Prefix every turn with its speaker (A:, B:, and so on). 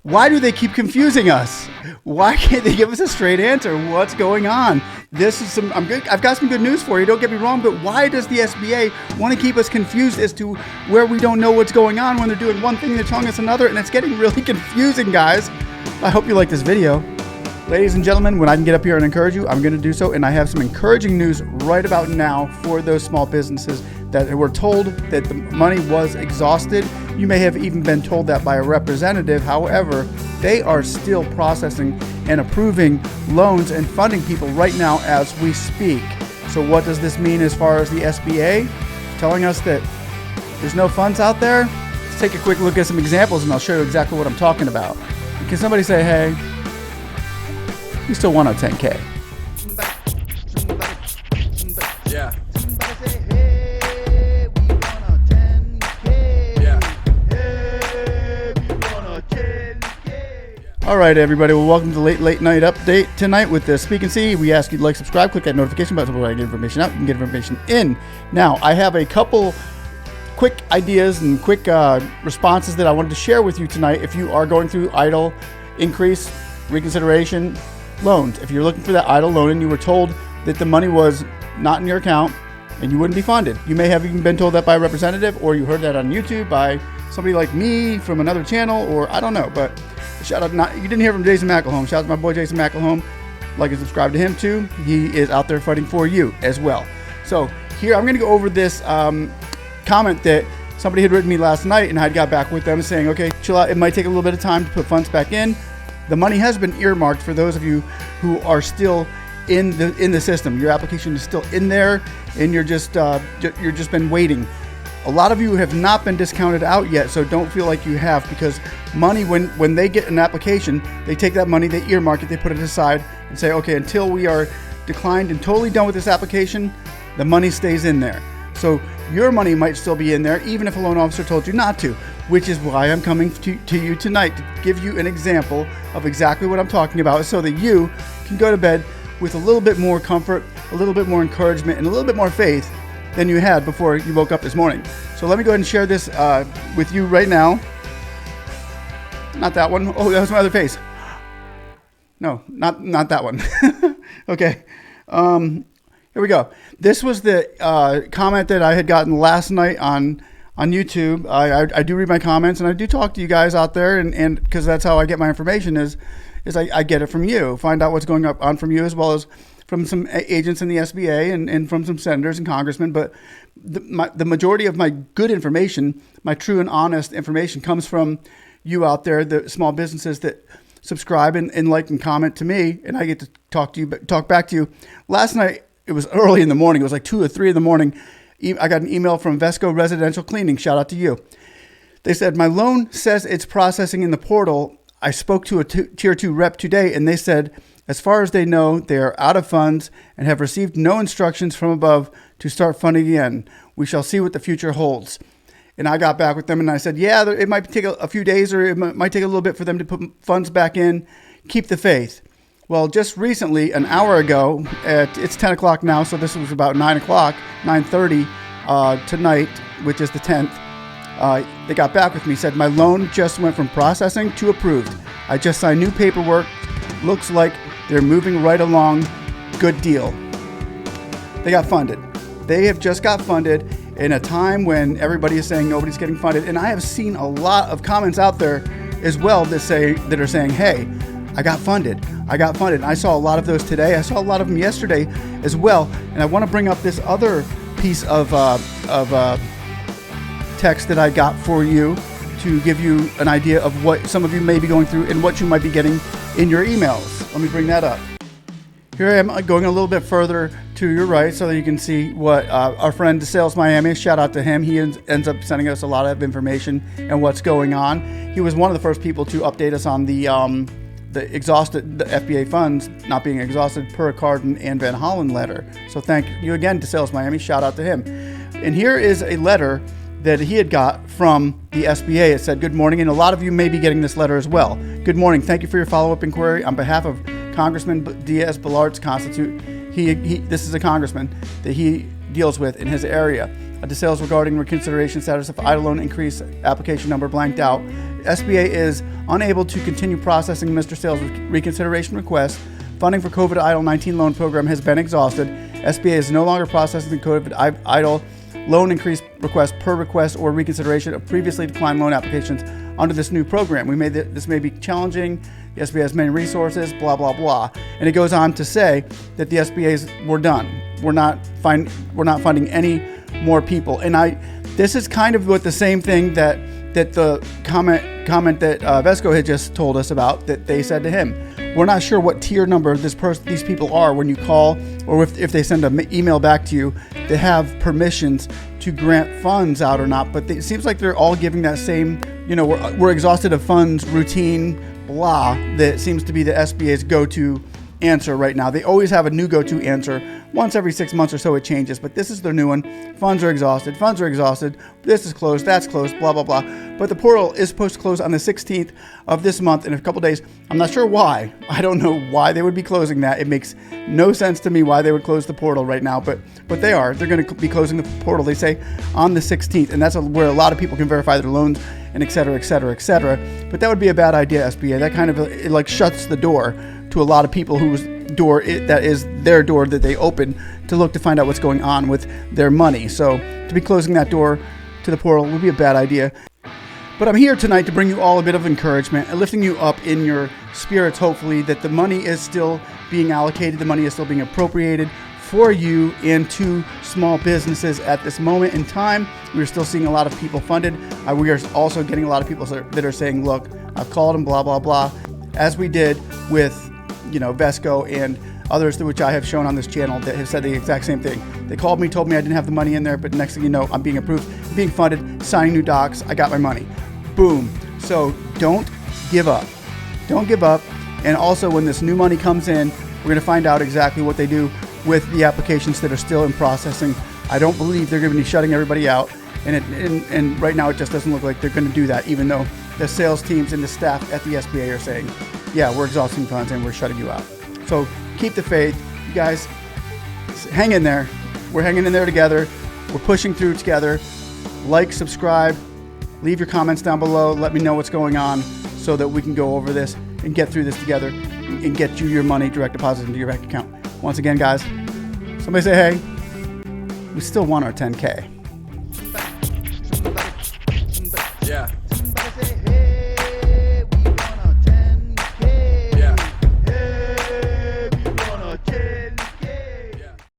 A: Why do they keep confusing us? Why can't they give us a straight answer? What's going on? This is I've got some good news for you. Don't get me wrong, but why does the SBA want to keep us confused as to where we don't know what's going on when they're doing one thing, they're telling us another, and it's getting really confusing, guys. I hope you like this video. Ladies and gentlemen, when I can get up here and encourage you, I'm going to do so, and I have some encouraging news right about now for those small businesses that were told that the money was exhausted. You may have even been told that by a representative. However, they are still processing and approving loans and funding people right now as we speak. So what does this mean as far as the SBA telling us that there's no funds out there? Let's take a quick look at some examples and I'll show you exactly what I'm talking about. Can somebody say, hey, you still want a 10K?
B: Yeah.
A: All right, everybody. Well, welcome to the late night update tonight with the Speak and See. We ask you to like, subscribe, click that notification button so when I get information out, you can get information in. Now, I have a couple quick ideas and quick responses that I wanted to share with you tonight. If you are going through EIDL increase, reconsideration loans, if you're looking for that EIDL loan and you were told that the money was not in your account and you wouldn't be funded, you may have even been told that by a representative, or you heard that on YouTube by somebody like me from another channel, or I don't know, but shout out, you didn't hear from Jason McElhone. Shout out to my boy Jason McElhone. Like and subscribe to him too. He is out there fighting for you as well. So here I'm going to go over this comment that somebody had written me last night, and I got back with them saying, okay, chill out. It might take a little bit of time to put funds back in. The money has been earmarked for those of you who are still in the system. Your application is still in there, and you're just been waiting. A lot of you have not been discounted out yet, so don't feel like you have, because money, when they get an application, they take that money, they earmark it, they put it aside and say, okay, until we are declined and totally done with this application, the money stays in there. So your money might still be in there, even if a loan officer told you not to, which is why I'm coming to you tonight to give you an example of exactly what I'm talking about, so that you can go to bed with a little bit more comfort, a little bit more encouragement, and a little bit more faith than you had before you woke up this morning. So let me go ahead and share this with you right now. Not that one. Oh, that was my other face. No, not that one. Okay. Here we go. This was the comment that I had gotten last night on YouTube. I do read my comments, and I do talk to you guys out there, and because that's how I get my information is I get it from you. Find out what's going on from you, as well as from some agents in the SBA and from some senators and congressmen. But the majority of my good information, my true and honest information, comes from you out there, the small businesses that subscribe and like and comment to me, and I get to talk back to you. Last night, it was early in the morning. It was like 2 or 3 in the morning. I got an email from Vesco Residential Cleaning. Shout out to you. They said, my loan says it's processing in the portal. I spoke to a tier 2 rep today, and they said, as far as they know, they are out of funds and have received no instructions from above to start funding again. We shall see what the future holds. And I got back with them and I said, yeah, it might take a few days, or it might take a little bit for them to put funds back in. Keep the faith. Well, just recently, an hour ago, it's 10 o'clock now, so this was about 9 o'clock, 9:30 tonight, which is the 10th. They got back with me, said, my loan just went from processing to approved. I just signed new paperwork. Looks like they're moving right along. Good deal. They got funded. They have just got funded in a time when everybody is saying nobody's getting funded. And I have seen a lot of comments out there as well that are saying, hey, I got funded. I saw a lot of those today. I saw a lot of them yesterday as well. And I want to bring up this other piece of text that I got for you to give you an idea of what some of you may be going through and what you might be getting in your emails. Let me bring that up. Here I am going a little bit further to your right so that you can see what our friend Sales Miami, shout out to him. He ends up sending us a lot of information and what's going on. He was one of the first people to update us on the FBA funds not being exhausted per Cardin and Van Hollen letter. So thank you again to Sales Miami. Shout out to him. And here is a letter that he had got from the SBA. It said, good morning, and a lot of you may be getting this letter as well. Good morning. Thank you for your follow-up inquiry. On behalf of Congressman Diaz-Balart's constitute, this is a congressman that he deals with in his area. details regarding reconsideration status of EIDL loan increase application number blanked out. SBA is unable to continue processing Mr. Sales' reconsideration request. Funding for COVID EIDL-19 loan program has been exhausted. SBA is no longer processing the COVID EIDL loan increase request per request or reconsideration of previously declined loan applications under this new program. This may be challenging. The SBA has many resources, blah, blah, blah. And it goes on to say that the SBA's, we're done. We're not funding any more people. And this is kind of what the same thing that the comment that Vesco had just told us about, that they said to him. We're not sure what tier number these people are when you call, or if they send an email back to you, they have permissions to grant funds out or not. But it seems like they're all giving that same, we're exhausted of funds, routine, blah, that seems to be the SBA's go-to answer right now. They always have a new go-to answer. Once every 6 months or so it changes, but this is their new one. Funds are exhausted. This is closed. That's closed. Blah, blah, blah. But the portal is supposed to close on the 16th of this month in a couple days. I'm not sure why. I don't know why they would be closing that. It makes no sense to me why they would close the portal right now, but they are. They're going to be closing the portal, they say, on the 16th, and that's where a lot of people can verify their loans and et cetera, et cetera, et cetera. But that would be a bad idea, SBA. That kind of it shuts the door to a lot of people whose door that is their door that they open to look to find out what's going on with their money. So to be closing that door to the portal would be a bad idea. But I'm here tonight to bring you all a bit of encouragement and lifting you up in your spirits, hopefully, that the money is still being allocated, the money is still being appropriated for you and to small businesses at this moment in time. We're still seeing a lot of people funded. We are also getting a lot of people that are saying, look, I've called them, blah, blah, blah, as we did with Vesco and others which I have shown on this channel that have said the exact same thing. They called me, told me I didn't have the money in there, but next thing you know, I'm being approved, being funded, signing new docs, I got my money. Boom. So don't give up. Don't give up. And also when this new money comes in, we're going to find out exactly what they do with the applications that are still in processing. I don't believe they're going to be shutting everybody out. And right now it just doesn't look like they're going to do that, even though the sales teams and the staff at the SBA are saying, yeah, we're exhausting funds and we're shutting you out. So keep the faith. You guys, hang in there. We're hanging in there together. We're pushing through together. Like, subscribe, leave your comments down below. Let me know what's going on so that we can go over this and get through this together and get you your money direct deposited into your bank account. Once again, guys, somebody say, hey, we still want our 10K.
B: Yeah.